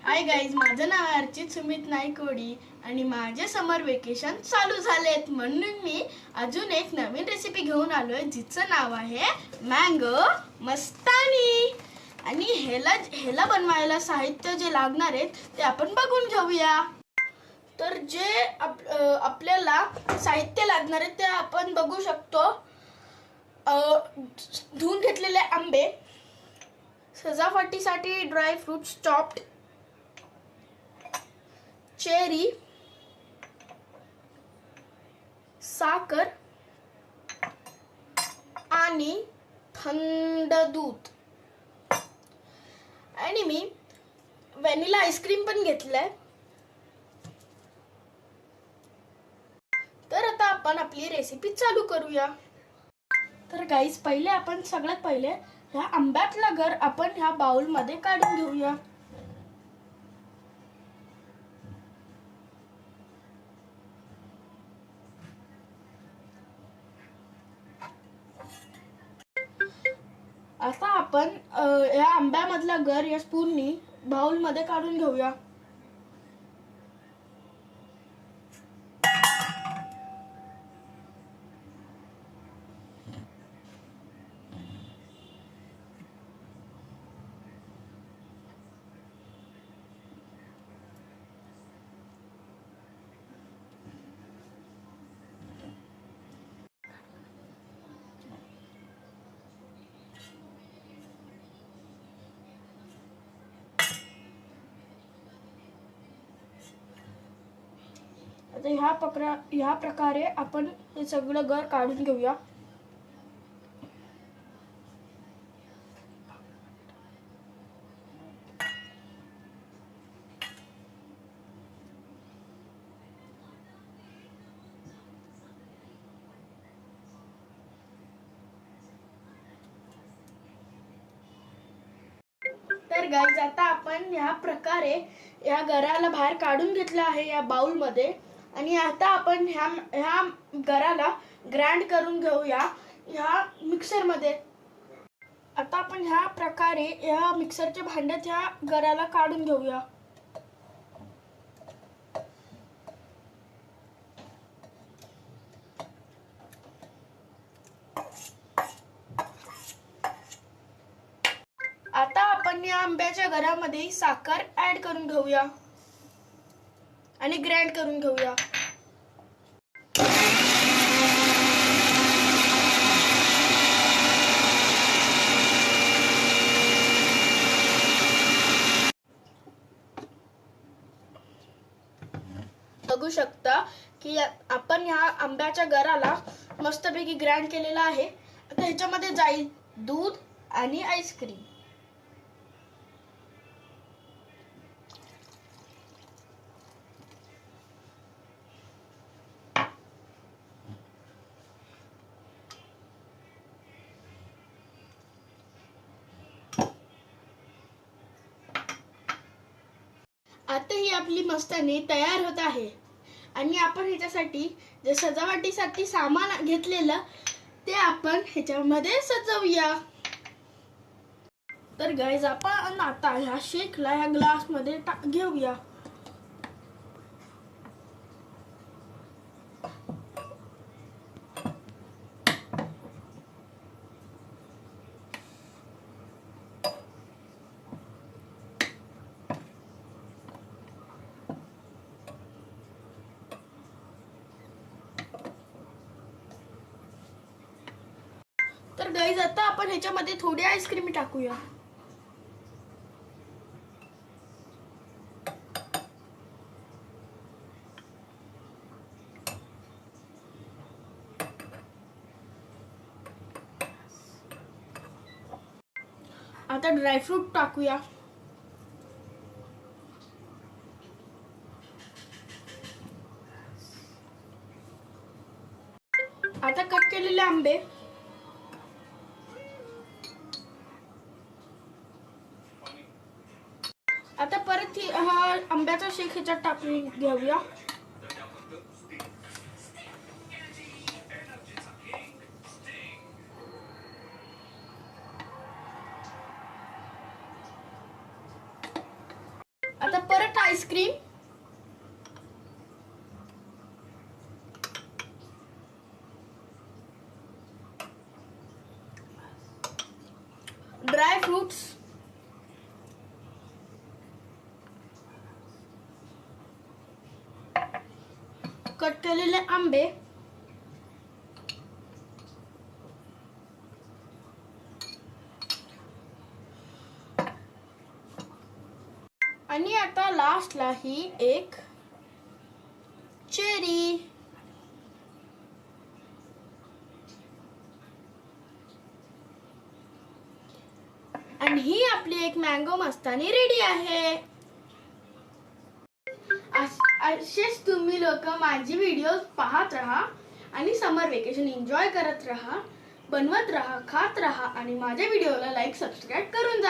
Hi guys, माझं नाव आहे अर्चित सुमित नाईकवडी आणि माझे समर वेकेशन चालू झालेत, म्हणून मी अजून एक नवीन रेसिपी घेऊन आलोय जिचं नाव आहे मँगो मस्तानी. आणि ह्याला बनवायला साहित्य जे लागणार आहेत ते आपण बघून घेऊया. तर जे आपल्याला साहित्य लागणार आहे ते आपण बघू शकतो. धुवून घेतलेले आंबे, सजावटीसाठी ड्राय फ्रूट्स चॉप्ड, चेरी, साखर आणि थंड दूध. आणि मी व्हॅनिला आईस्क्रीम पण घेतलाय. तर आता आपण आपली रेसिपी चालू करूया. तर गाईज, सगळ्यात पहिले ह्या आंब्यातलं गर आपण ह्या बाउल मध्ये काढून घेऊया. आता आपण या आंब्यामधला गर या स्पूननी बाउल मध्ये काढून घेऊया. आता ह्या प्रकारे आपण हे सगळं गर काढून घेऊया. तर गाईज, आता आपण ह्या प्रकारे या गराला बाहेर काढून घेतलं आहे या बाउल मध्ये. आणि आता आपण ह्या गराला ग्राइंड करून घेऊया ह्या मिक्सर मध्ये. आता आपण ह्या प्रकारे ह्या मिक्सरच्या भांड्यात ह्या गराला काढून घेऊया. आता आपण या आंब्याच्या गरामध्ये साखर ऍड करून घेऊया आणि ग्राइंड करून घेऊया. बघू शकता की आपण ह्या आंब्याच्या गराला मस्तपैकी ग्राइंड केलेला आहे. आता ह्याच्यामध्ये जाईल दूध आणि आईस्क्रीम. आता ही आपली मस्तानी तयार होत आहे. आणि आपण ह्याच्यासाठी जे सजावटीसाठी सामान घेतलेलं ते आपण ह्याच्यामध्ये सजवूया. तर गाईज, आपण आता ह्या शेकला ह्या ग्लास मध्ये घेऊया. तर गाईज, आता आपण ह्याच्यामध्ये थोडी आईस्क्रीम टाकूया. आता ड्रायफ्रूट टाकूया. आता कट केलेले आंबे, आता परत हा आंब्याचा शेक ह्याच्यात टाकून घेऊया. आता परत आईस्क्रीम, ड्राय फ्रुट्स, कट केलेले आंबे, आणि आता लास्टला ही एक चेरी. आणि ही आपली एक मँगो मस्तानी रेडी आहे. असेच तुम्ही लोक माझी व्हिडिओ पाहत राहा आणि समर वेकेशन एन्जॉय करत राहा, बनवत राहा, खात राहा आणि माझ्या व्हिडिओला लाईक सबस्क्राईब करून